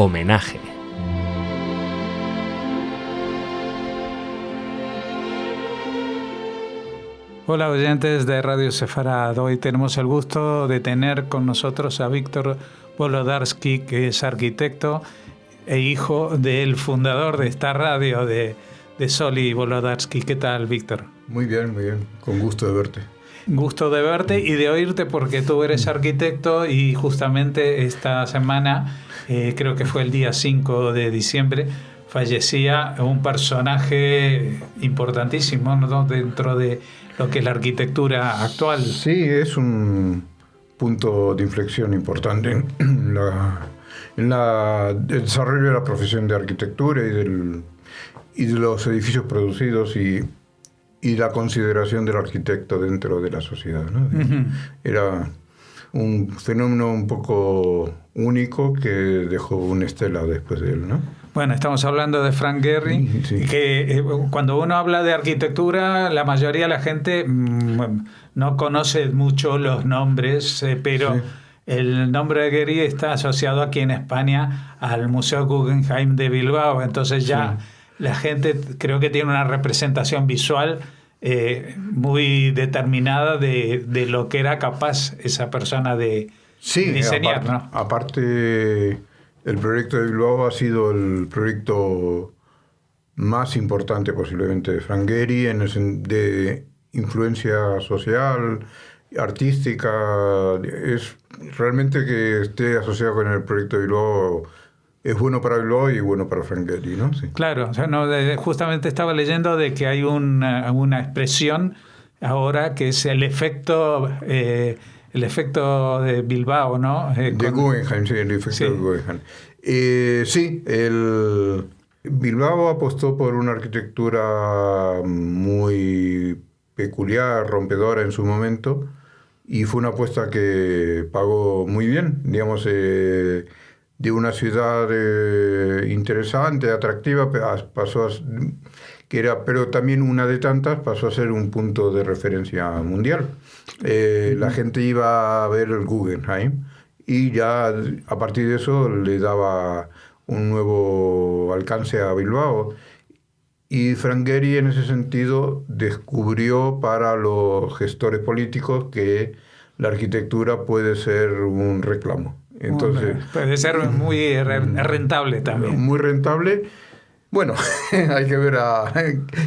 Homenaje. Hola oyentes de Radio Sefarad. Hoy tenemos el gusto de tener con nosotros a Víctor Wolodarski, que es arquitecto e hijo del fundador de esta radio, de Zoli Wolodarski. ¿Qué tal, Víctor? Muy bien, con gusto de verte. Gusto de verte y de oírte, porque tú eres arquitecto y justamente esta semana, creo que fue el día 5 de diciembre, fallecía un personaje importantísimo, ¿no?, dentro de lo que es la arquitectura actual. Sí, es un punto de inflexión importante en el desarrollo de la profesión de arquitectura y de los edificios producidos y la consideración del arquitecto dentro de la sociedad, ¿no? Uh-huh. Era un fenómeno un poco único que dejó una estela después de él, ¿no? Bueno, estamos hablando de Frank Gehry, sí. Que cuando uno habla de arquitectura, la mayoría de la gente no conoce mucho los nombres, pero sí. El nombre de Gehry está asociado aquí en España al Museo Guggenheim de Bilbao, entonces ya sí. La gente creo que tiene una representación visual muy determinada de lo que era capaz esa persona de diseñar, ¿no? Aparte, el proyecto de Bilbao ha sido el proyecto más importante posiblemente de Frank Gehry de influencia social, artística. Es realmente que esté asociado con el proyecto de Bilbao. Es bueno para Bilbao y bueno para Frank Gehry, ¿no? Sí. Claro, o sea, justamente estaba leyendo de que hay una expresión ahora que es el efecto de Bilbao, ¿no? De Guggenheim, sí, el efecto de Guggenheim. Bilbao apostó por una arquitectura muy peculiar, rompedora en su momento, y fue una apuesta que pagó muy bien, digamos, de una ciudad interesante, atractiva, pero también una de tantas, pasó a ser un punto de referencia mundial. La gente iba a ver el Guggenheim y ya a partir de eso le daba un nuevo alcance a Bilbao. Y Frank Gehry en ese sentido descubrió para los gestores políticos que la arquitectura puede ser un reclamo. Entonces, puede ser muy rentable también. Muy rentable. Bueno, hay que ver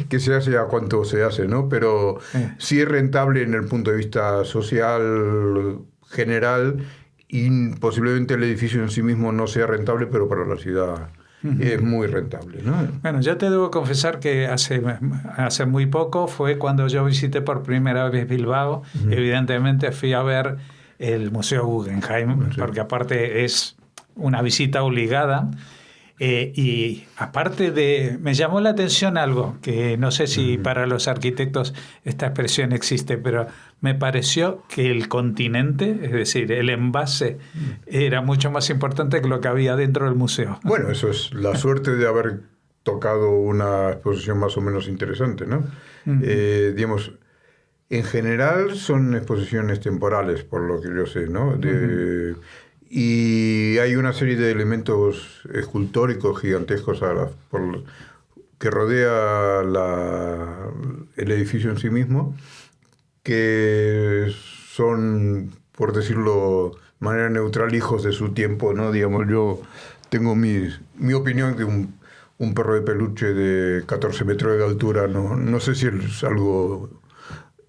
qué se hace y a cuánto se hace, ¿no? Pero sí es rentable en el punto de vista social general, y posiblemente el edificio en sí mismo no sea rentable, pero para la ciudad es muy rentable, ¿no? Bueno, yo te debo confesar que hace muy poco fue cuando yo visité por primera vez Bilbao. Uh-huh. Evidentemente fui a ver el Museo Guggenheim, sí. Porque aparte es una visita obligada. Y aparte me llamó la atención algo, que no sé si para los arquitectos esta expresión existe, pero me pareció que el continente, es decir, el envase, era mucho más importante que lo que había dentro del museo. Bueno, eso es la suerte de haber tocado una exposición más o menos interesante, ¿no? Uh-huh. Digamos, en general son exposiciones temporales, por lo que yo sé, ¿no? Uh-huh. Y hay una serie de elementos escultóricos gigantescos que rodea el edificio en sí mismo, que son, por decirlo de manera neutral, hijos de su tiempo, ¿no? Digamos, yo tengo mi opinión que un perro de peluche de 14 metros de altura, no sé si es algo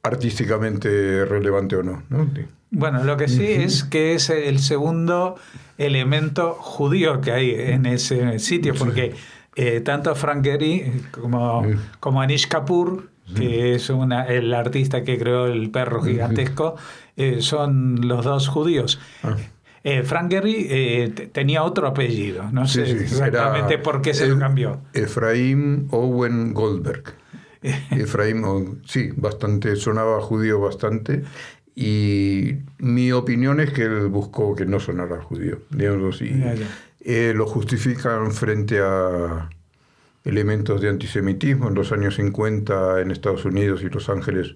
artísticamente relevante o no, ¿no? Sí. Bueno, lo que sí es que es el segundo elemento judío que hay en ese sitio, porque tanto Frank Gehry como Anish Kapoor, que es el artista que creó el perro gigantesco, son los dos judíos. Frank Gehry tenía otro apellido, no sé exactamente por qué se lo cambió. Efraim Owen Goldberg. Bastante, sonaba judío bastante. Y mi opinión es que él buscó que no sonara judío, digamos, y lo justifican frente a elementos de antisemitismo. En los años 50 en Estados Unidos y Los Ángeles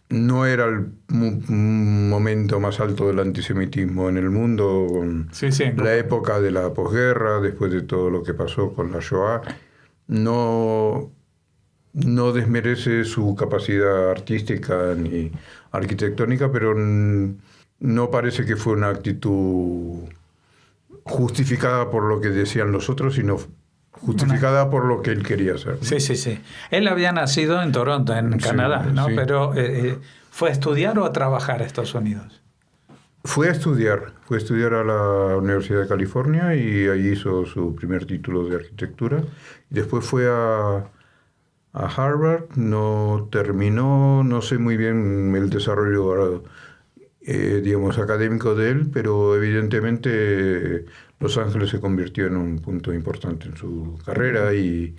no era el momento más alto del antisemitismo en el mundo, con la época de la posguerra, después de todo lo que pasó con la Shoah. No desmerece su capacidad artística ni arquitectónica, pero no parece que fue una actitud justificada por lo que decían los otros, sino justificada por lo que él quería hacer, ¿no? Sí. Él había nacido en Toronto, en Canadá, ¿no? Sí. Pero ¿fue a estudiar o a trabajar a Estados Unidos? Fue a estudiar a la Universidad de California y ahí hizo su primer título de arquitectura. Después fue a Harvard, no terminó, no sé muy bien el desarrollo académico de él, pero evidentemente Los Ángeles se convirtió en un punto importante en su carrera y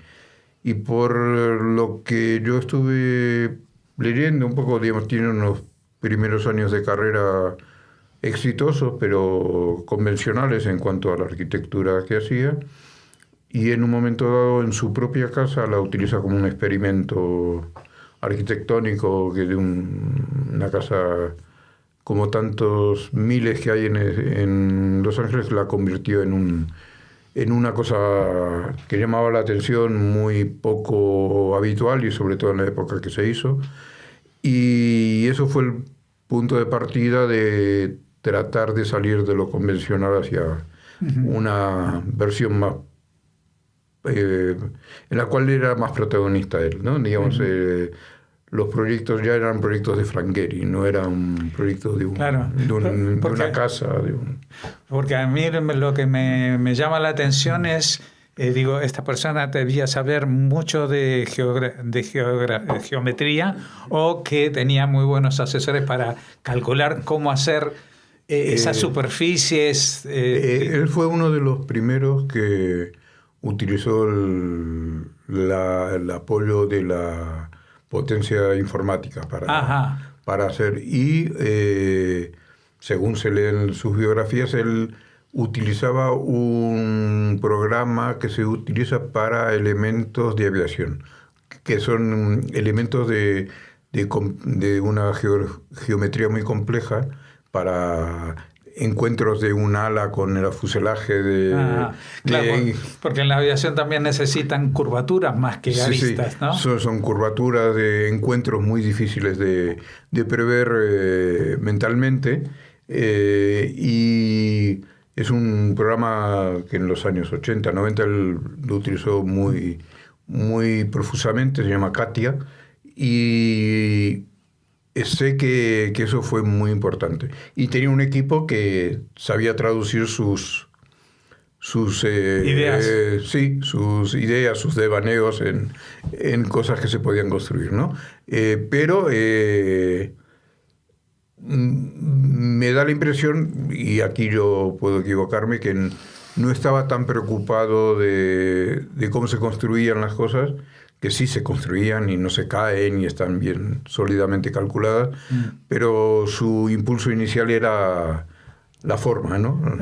por lo que yo estuve leyendo un poco, tiene unos primeros años de carrera exitosos, pero convencionales en cuanto a la arquitectura que hacía, y en un momento dado en su propia casa la utiliza como un experimento arquitectónico, que de una casa como tantos miles que hay en Los Ángeles, la convirtió en una cosa que llamaba la atención, muy poco habitual, y sobre todo en la época que se hizo. Y eso fue el punto de partida de tratar de salir de lo convencional hacia una versión más en la cual era más protagonista él, ¿no? Los proyectos ya eran proyectos de Frank Gehry, no eran proyectos de una casa. Porque a mí lo que me llama la atención es, esta persona debía saber mucho de geometría, o que tenía muy buenos asesores para calcular cómo hacer esas superficies. Él fue uno de los primeros que utilizó el apoyo de la potencia informática para hacer, y según se leen sus biografías, él utilizaba un programa que se utiliza para elementos de aviación, que son elementos de una geometría muy compleja, para encuentros de un ala con el fuselaje porque en la aviación también necesitan curvaturas más que aristas, ¿no? Son curvaturas de encuentros muy difíciles de prever mentalmente, y es un programa que en los años 80, 90 él lo utilizó muy, muy profusamente, se llama CATIA, y sé que eso fue muy importante. Y tenía un equipo que sabía traducir sus ideas. Sus ideas, sus devaneos en cosas que se podían construir, ¿no? Pero me da la impresión, y aquí yo puedo equivocarme, que no estaba tan preocupado de cómo se construían las cosas, que sí se construían y no se caen y están bien sólidamente calculadas, pero su impulso inicial era la forma, ¿no?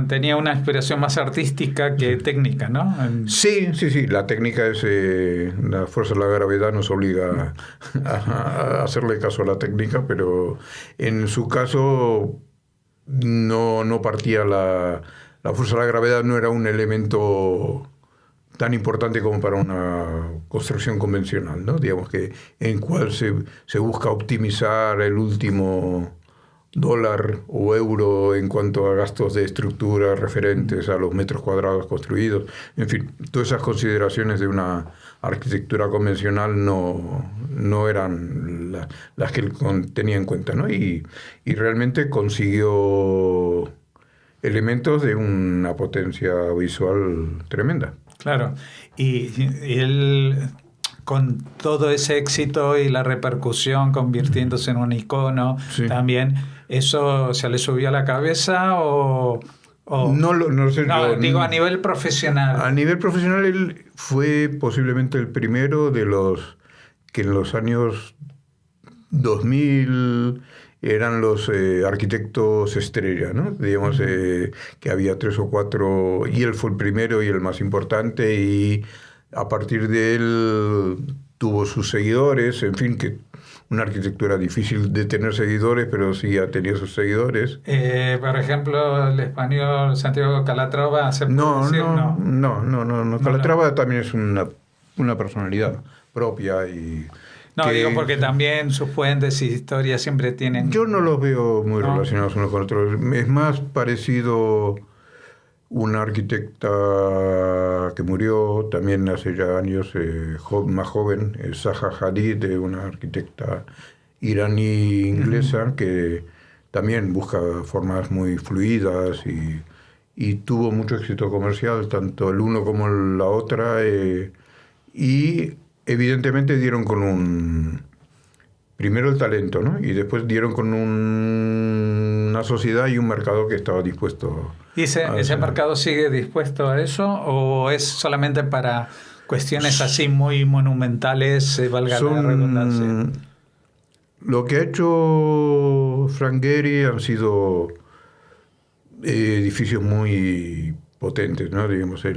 Tenía una inspiración más artística que técnica, ¿no? Sí. La técnica es... la fuerza de la gravedad nos obliga a hacerle caso a la técnica, pero en su caso no partía la fuerza de la gravedad, no era un elemento tan importante como para una construcción convencional, ¿no? Digamos que en cual se busca optimizar el último dólar o euro en cuanto a gastos de estructura referentes a los metros cuadrados construidos. En fin, todas esas consideraciones de una arquitectura convencional no eran las que él tenía en cuenta, ¿no? Y realmente consiguió elementos de una potencia visual tremenda. Claro, y él, con todo ese éxito y la repercusión, convirtiéndose en un icono, también, ¿eso se le subió a la cabeza o no sé? Digo, a nivel profesional. A nivel profesional, él fue posiblemente el primero de los que en los años 2000... eran los arquitectos estrella, ¿no? Digamos que había 3 o 4, y él fue el primero y el más importante, y a partir de él tuvo sus seguidores, en fin, que una arquitectura difícil de tener seguidores, pero sí ha tenido sus seguidores. Por ejemplo, el español Santiago Calatrava, ¿se puede decir? No. Calatrava también es una personalidad propia y... No, digo porque también sus fuentes y historias siempre tienen... Yo no los veo muy relacionados unos con otros. Es más parecido una arquitecta que murió también hace ya años, más joven, Zaha Hadid, una arquitecta iraní inglesa que también busca formas muy fluidas y tuvo mucho éxito comercial, tanto el uno como la otra, y evidentemente dieron con primero el talento, ¿no? Y después dieron con una sociedad y un mercado que estaba dispuesto. ¿Y ese mercado sigue dispuesto a eso o es solamente para cuestiones así muy monumentales, valga la redundancia? Lo que ha hecho Frank Gehry han sido edificios muy potentes, ¿no? Digamos, hay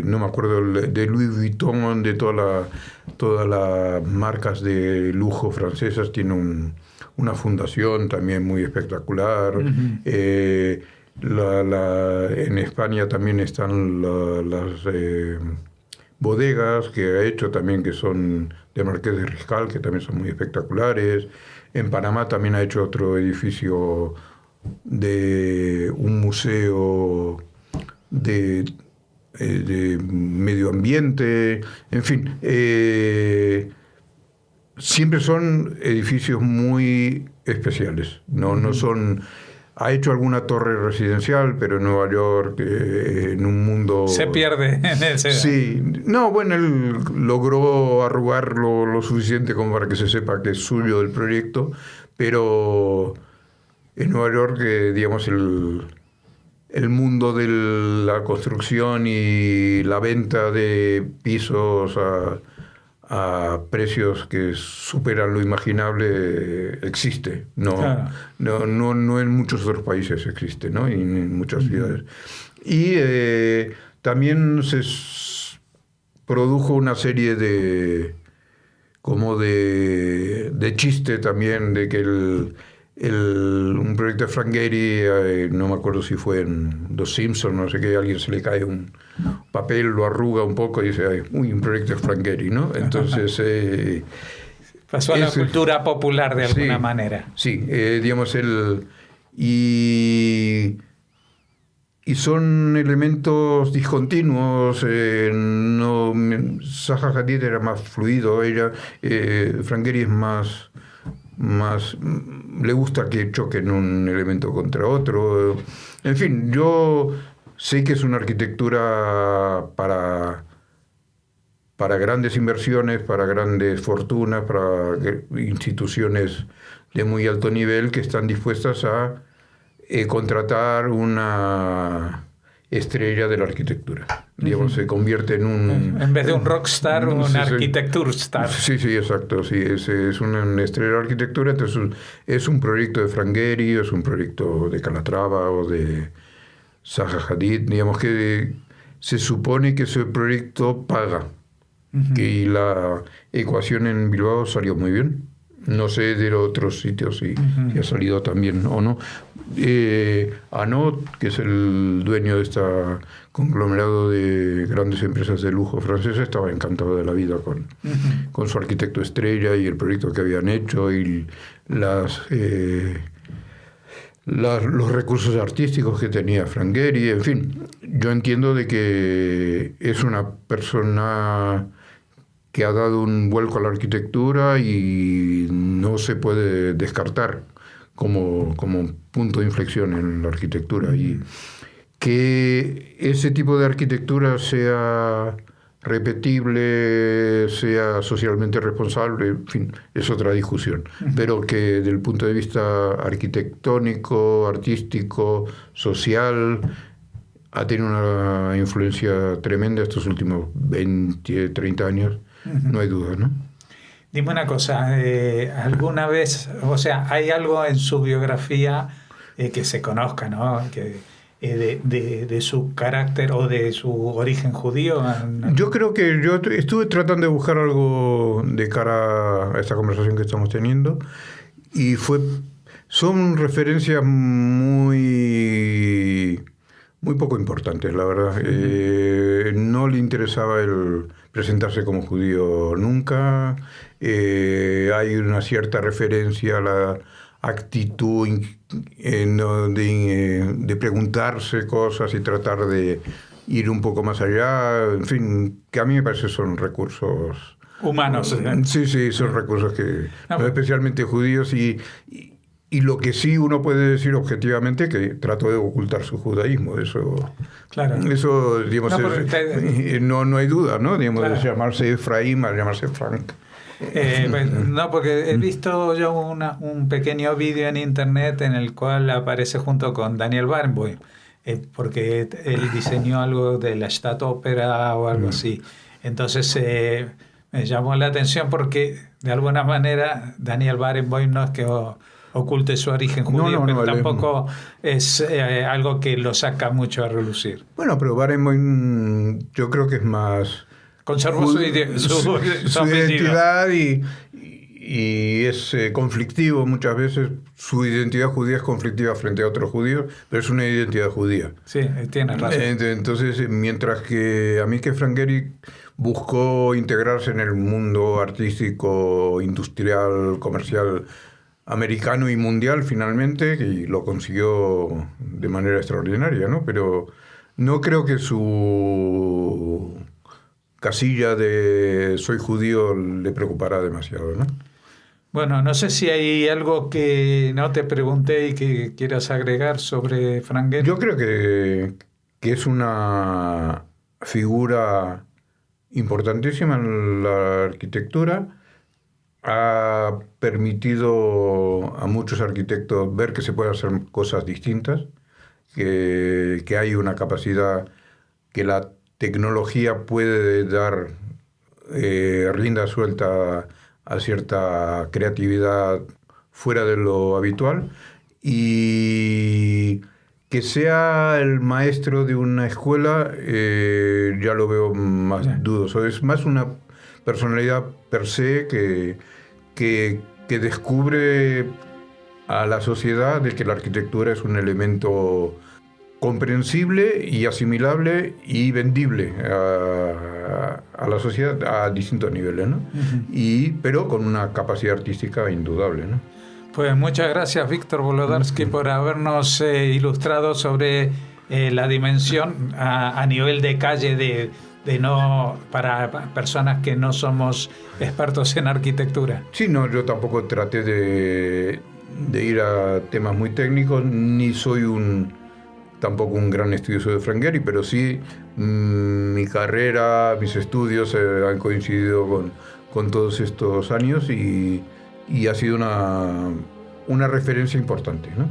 no me acuerdo, de Louis Vuitton, de todas las marcas de lujo francesas, tiene una fundación también muy espectacular. Uh-huh. En España también están las bodegas que ha hecho también, que son de Marqués de Riscal, que también son muy espectaculares. En Panamá también ha hecho otro edificio de un museo de medio ambiente, en fin, siempre son edificios muy especiales, no son... Ha hecho alguna torre residencial, pero en Nueva York, en un mundo... Se pierde en ese... Sí. No, bueno, él logró arrugarlo lo suficiente como para que se sepa que es suyo el proyecto, pero en Nueva York, digamos, el mundo de la construcción y la venta de pisos a precios que superan lo imaginable existe. No en muchos otros países existe, ¿no? Y en muchas ciudades. Y también se produjo una serie de chiste también de que un proyecto de Frank Gehry, no me acuerdo si fue en Los Simpsons, no sé qué, a alguien se le cae un papel, lo arruga un poco y dice, un proyecto de Frank Gehry, ¿no? Entonces... pasó a la cultura popular de alguna manera. Sí, digamos, y son elementos discontinuos. Zaha Hadid era más fluido, Frank Gehry es más le gusta que choquen un elemento contra otro. En fin, yo sé que es una arquitectura para grandes inversiones, para grandes fortunas, para instituciones de muy alto nivel que están dispuestas a contratar una estrella de la arquitectura. Digamos, se convierte en en vez de un rockstar, un architecture star. Sí, exacto. Sí, es una estrella de la arquitectura. Entonces, es un proyecto de Frank Gehry, es un proyecto de Calatrava o de Zaha Hadid. Digamos que se supone que ese proyecto paga. Uh-huh. Y la ecuación en Bilbao salió muy bien. No sé de otros sitios si ha salido también o no. Arnault, que es el dueño de este conglomerado de grandes empresas de lujo francesas, estaba encantado de la vida con su arquitecto estrella y el proyecto que habían hecho y los recursos artísticos que tenía Frank Gehry. En fin, yo entiendo de que es una persona que ha dado un vuelco a la arquitectura y no se puede descartar como punto de inflexión en la arquitectura. Y que ese tipo de arquitectura sea repetible, sea socialmente responsable, en fin, es otra discusión. Pero que desde el punto de vista arquitectónico, artístico, social, ha tenido una influencia tremenda estos últimos 20, 30 años. No hay duda, ¿no? Dime una cosa, ¿alguna vez, o sea, hay algo en su biografía que se conozca, ¿no? Que de su carácter o de su origen judío? Yo creo que yo estuve tratando de buscar algo de cara a esta conversación que estamos teniendo y son referencias muy poco importantes, la verdad. No le interesaba el presentarse como judío nunca. Hay una cierta referencia a la actitud de preguntarse cosas y tratar de ir un poco más allá. En fin, que a mí me parece son recursos humanos. Sí, son recursos que especialmente judíos y lo que sí uno puede decir objetivamente que trató de ocultar su judaísmo. Eso, digamos, no hay duda, ¿no? Digamos, claro. De llamarse Efraín a llamarse Frank. No, porque he visto yo un pequeño vídeo en internet en el cual aparece junto con Daniel Barenboim, porque él diseñó algo de la Stadtoper o algo así. Entonces me llamó la atención porque de alguna manera Daniel Barenboim no es que oculte su origen judío, pero tampoco es algo que lo saca mucho a relucir. Bueno, pero Barenboim yo creo que es más... Conservó su identidad y es conflictivo muchas veces. Su identidad judía es conflictiva frente a otros judíos, pero es una identidad judía. Sí, tiene razón. Entonces, mientras que a mí que Frank Gehry buscó integrarse en el mundo artístico, industrial, comercial, americano y mundial finalmente, y lo consiguió de manera extraordinaria, ¿no? Pero no creo que su casilla de soy judío le preocupará demasiado, ¿no? Bueno, no sé si hay algo que no te pregunté y que quieras agregar sobre Frank Gehry. Yo creo que es una figura importantísima en la arquitectura. Ha permitido a muchos arquitectos ver que se pueden hacer cosas distintas, que hay una capacidad que la tecnología puede dar rienda suelta a cierta creatividad fuera de lo habitual, y que sea el maestro de una escuela ya lo veo más dudoso. Es más una personalidad per se que descubre a la sociedad de que la arquitectura es un elemento comprensible y asimilable y vendible a la sociedad a distintos niveles, ¿no? Pero con una capacidad artística indudable, ¿no? Pues muchas gracias, Víctor Wolodarski, por habernos ilustrado sobre la dimensión a nivel de calle de no para personas que no somos expertos en arquitectura. Sí, no, yo tampoco traté de ir a temas muy técnicos, ni soy tampoco un gran estudioso de Frank Gehry, pero sí mi carrera, mis estudios han coincidido con todos estos años y ha sido una referencia importante, ¿no?